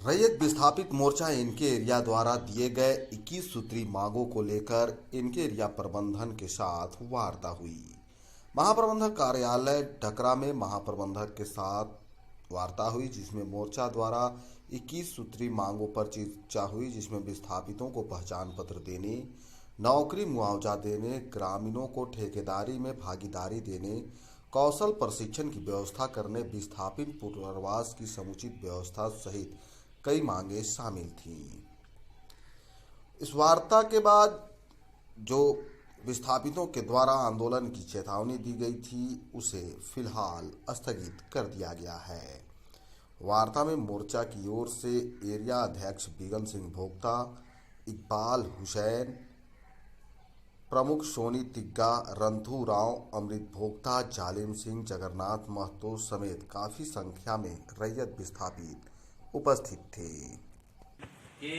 रैयत विस्थापित मोर्चा इनके एरिया द्वारा दिए गए 21 सूत्री मांगों को लेकर इनके एरिया प्रबंधन के साथ वार्ता हुई। महाप्रबंधक कार्यालय ढकरा में महाप्रबंधक के साथ वार्ता हुई, जिसमें मोर्चा द्वारा 21 सूत्री मांगों पर चर्चा हुई, जिसमें विस्थापितों को पहचान पत्र देने, नौकरी मुआवजा देने, ग्रामीणों को ठेकेदारी में भागीदारी देने, कौशल प्रशिक्षण की व्यवस्था करने, विस्थापित पुनर्वास की समुचित व्यवस्था सहित कई मांगे शामिल थीं। इस वार्ता के बाद जो विस्थापितों के द्वारा आंदोलन की चेतावनी दी गई थी, उसे फिलहाल स्थगित कर दिया गया है। वार्ता में मोर्चा की ओर से एरिया अध्यक्ष बिगन सिंह भोक्ता, इकबाल हुसैन, प्रमुख सोनी तिग्गा, रंथू राव, अमृत भोक्ता, जालिम सिंह, जगन्नाथ महतो समेत काफी संख्या में रैयत विस्थापित उपस्थित थे। कि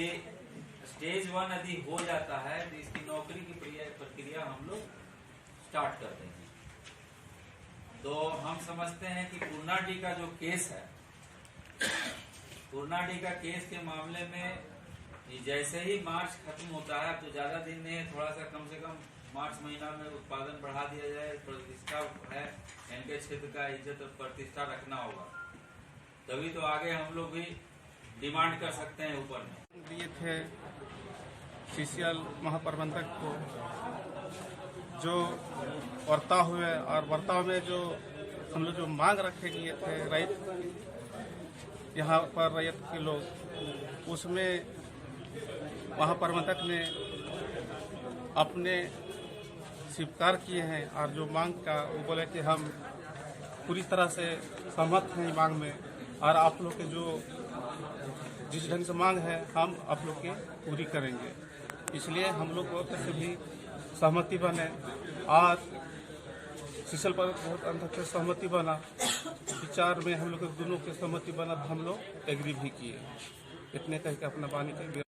स्टेज 1 यदि हो जाता है तो इसकी नौकरी की प्रक्रिया हम लोग स्टार्ट कर देंगे। तो हम समझते हैं कि पूर्णाडी का जो केस है, पूर्णाडी का केस के मामले में जैसे ही मार्च खत्म होता है, तो ज्यादा दिन नहीं, थोड़ा सा कम से कम मार्च महीना में उत्पादन बढ़ा दिया जाए। प्रतिष्ठा है, इनके क्षेत्र का इज्जत और प्रतिष्ठा रखना होगा, तभी तो आगे हम लोग भी डिमांड कर सकते हैं। ऊपर में दिए थे सीसीएल महाप्रबंधक को जो वर्ताव हुए, और वर्ताव में जो हम लोग जो मांग रखे गए थे रैयत, यहाँ पर रैयत के लोग, उसमें महाप्रबंधक ने अपने स्वीकार किए हैं। और जो मांग का वो बोले कि हम पूरी तरह से सहमत हैं मांग में, और आप लोग के जो जिस ढंग से मांग है हम आप लोग की पूरी करेंगे। इसलिए हम लोग को से भी सहमति बने, और सीसीएल पर बहुत अंतर से सहमति बना। विचार में हम लोग दोनों के सहमति बना, हम लोग एग्री भी किए। इतने कह के अपना बानी के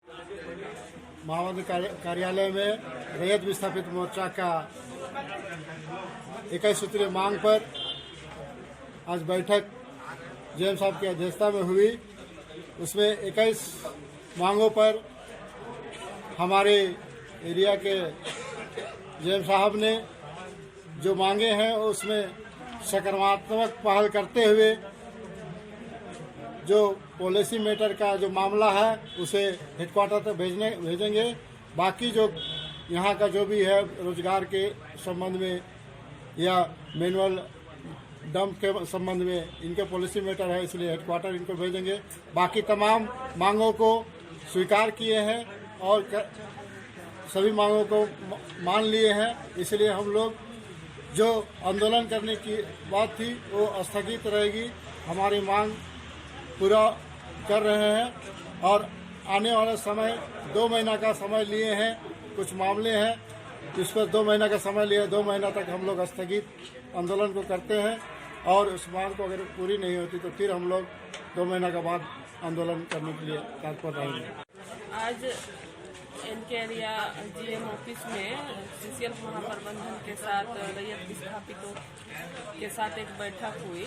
महाप्रबंधक कार्यालय में रैयत विस्थापित मोर्चा का 21 सूत्रीय मांग पर आज बैठक जेएम साहब की अध्यक्षता में हुई। उसमें 21 मांगों पर हमारे एरिया के जेएम साहब ने जो मांगे हैं उसमें सकारात्मक पहल करते हुए जो पॉलिसी मैटर का जो मामला है उसे हेडक्वार्टर तक भेजेंगे। बाकी जो यहाँ का जो भी है रोजगार के संबंध में या मैनुअल डंप के संबंध में इनके पॉलिसी मैटर है, इसलिए हेडक्वार्टर इनको भेजेंगे। बाकी तमाम मांगों को स्वीकार किए हैं और सभी मांगों को मान लिए हैं। इसलिए हम लोग जो आंदोलन करने की बात थी वो स्थगित रहेगी। हमारी मांग पूरा कर रहे हैं और आने वाला समय 2 महीना का समय लिए हैं। कुछ मामले हैं इस पर 2 महीना का समय लिए, 2 महीना तक हम लोग स्थगित आंदोलन को करते हैं, और उस मांग को अगर पूरी नहीं होती तो फिर हम लोग 2 महीना के बाद आंदोलन करने के लिए तत्पर रहेंगे। आज इनके एरिया जीएम ऑफिस में सीसीएल महाप्रबंधन के साथ रैयत विस्थापितों के साथ एक बैठक हुई।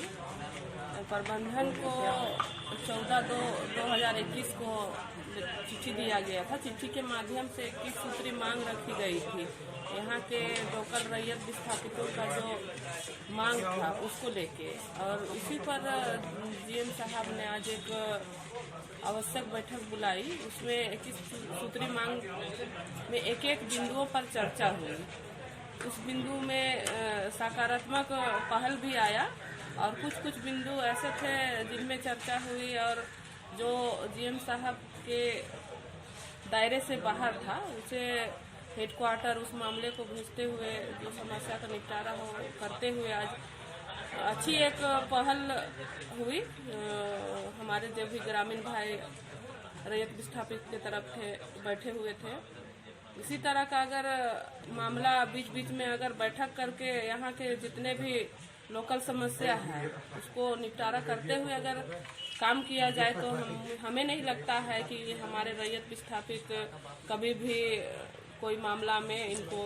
प्रबंधन को 14/2/2021 को चिट्ठी दिया गया था। चिट्ठी के माध्यम से 21 सूत्री मांग रखी गई थी। यहाँ के लोकल रैयत विस्थापितों का जो मांग था उसको लेके, और उसी पर जीएम साहब ने आज एक आवश्यक बैठक बुलाई। उसमें 21 सूत्री मांग में एक बिंदुओं पर चर्चा हुई। उस बिंदु में सकारात्मक पहल भी आया, और कुछ बिंदु ऐसे थे जिनमें चर्चा हुई और जो जीएम साहब के दायरे से बाहर था, उसे हेडक्वार्टर उस मामले को भेजते हुए जो समस्या का निपटारा हो करते हुए आज अच्छी एक पहल हुई। हमारे जो भी ग्रामीण भाई रैयत विस्थापित की तरफ थे बैठे हुए थे, इसी तरह का अगर मामला बीच बीच में अगर बैठक करके यहाँ के जितने भी लोकल समस्या है उसको निपटारा करते हुए अगर काम किया जाए तो हमें नहीं लगता है कि हमारे रैयत विस्थापित कभी भी कोई मामला में इनको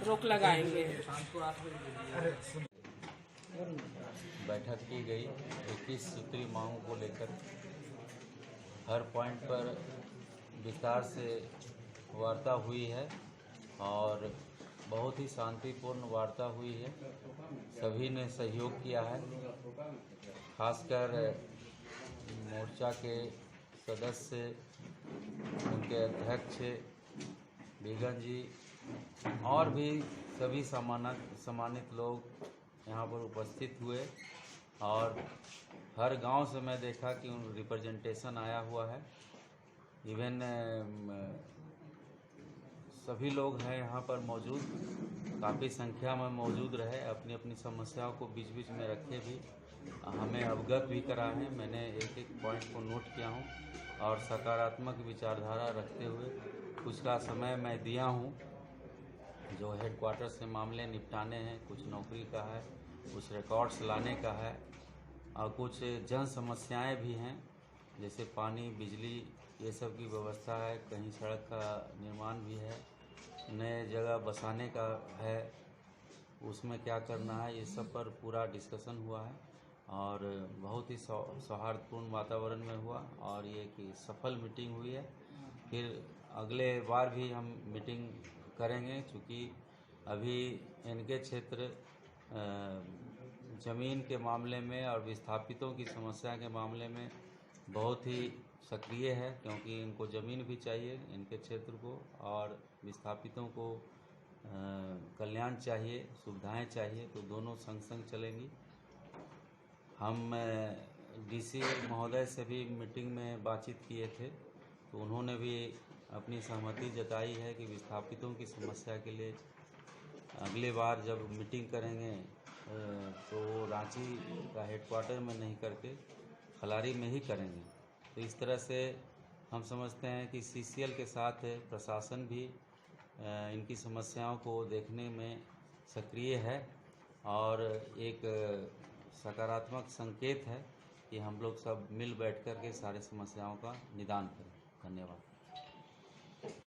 रोक लगाएंगे। बैठक की गई 21 सूत्री मांगों को लेकर। हर पॉइंट पर विस्तार से वार्ता हुई है और बहुत ही शांतिपूर्ण वार्ता हुई है। सभी ने सहयोग किया है, खासकर मोर्चा के सदस्य, उनके अध्यक्ष बेगम जी और भी सभी सम्मानित लोग यहाँ पर उपस्थित हुए और हर गांव से मैं देखा कि उन रिप्रेजेंटेशन आया हुआ है। इवन सभी लोग हैं यहाँ पर मौजूद, काफ़ी संख्या में मौजूद रहे, अपनी अपनी समस्याओं को बीच बीच में रखे भी हमें अवगत भी करा है। मैंने एक एक पॉइंट को नोट किया हूँ और सकारात्मक विचारधारा रखते हुए कुछ का समय मैं दिया हूँ। जो हेडक्वार्टर से मामले निपटाने हैं, कुछ नौकरी का है, कुछ रिकॉर्ड्स लाने का है और कुछ जन समस्याएं भी हैं, जैसे पानी, बिजली, ये सब की व्यवस्था है, कहीं सड़क का निर्माण भी है, नए जगह बसाने का है, उसमें क्या करना है, ये सब पर पूरा डिस्कशन हुआ है और बहुत ही सौहार्दपूर्ण वातावरण में हुआ और ये कि सफल मीटिंग हुई है। फिर अगले बार भी हम मीटिंग करेंगे, क्योंकि अभी इनके क्षेत्र ज़मीन के मामले में और विस्थापितों की समस्या के मामले में बहुत ही सक्रिय है, क्योंकि इनको ज़मीन भी चाहिए इनके क्षेत्र को और विस्थापितों को कल्याण चाहिए, सुविधाएं चाहिए, तो दोनों संग संग चलेंगी। हम डीसी महोदय से भी मीटिंग में बातचीत किए थे, तो उन्होंने भी अपनी सहमति जताई है कि विस्थापितों की समस्या के लिए अगले बार जब मीटिंग करेंगे तो रांची का हेडक्वार्टर में नहीं करके खलारी में ही करेंगे। तो इस तरह से हम समझते हैं कि सीसीएल के साथ प्रशासन भी इनकी समस्याओं को देखने में सक्रिय है और एक सकारात्मक संकेत है कि हम लोग सब मिल बैठ कर के सारे समस्याओं का निदान करें। धन्यवाद।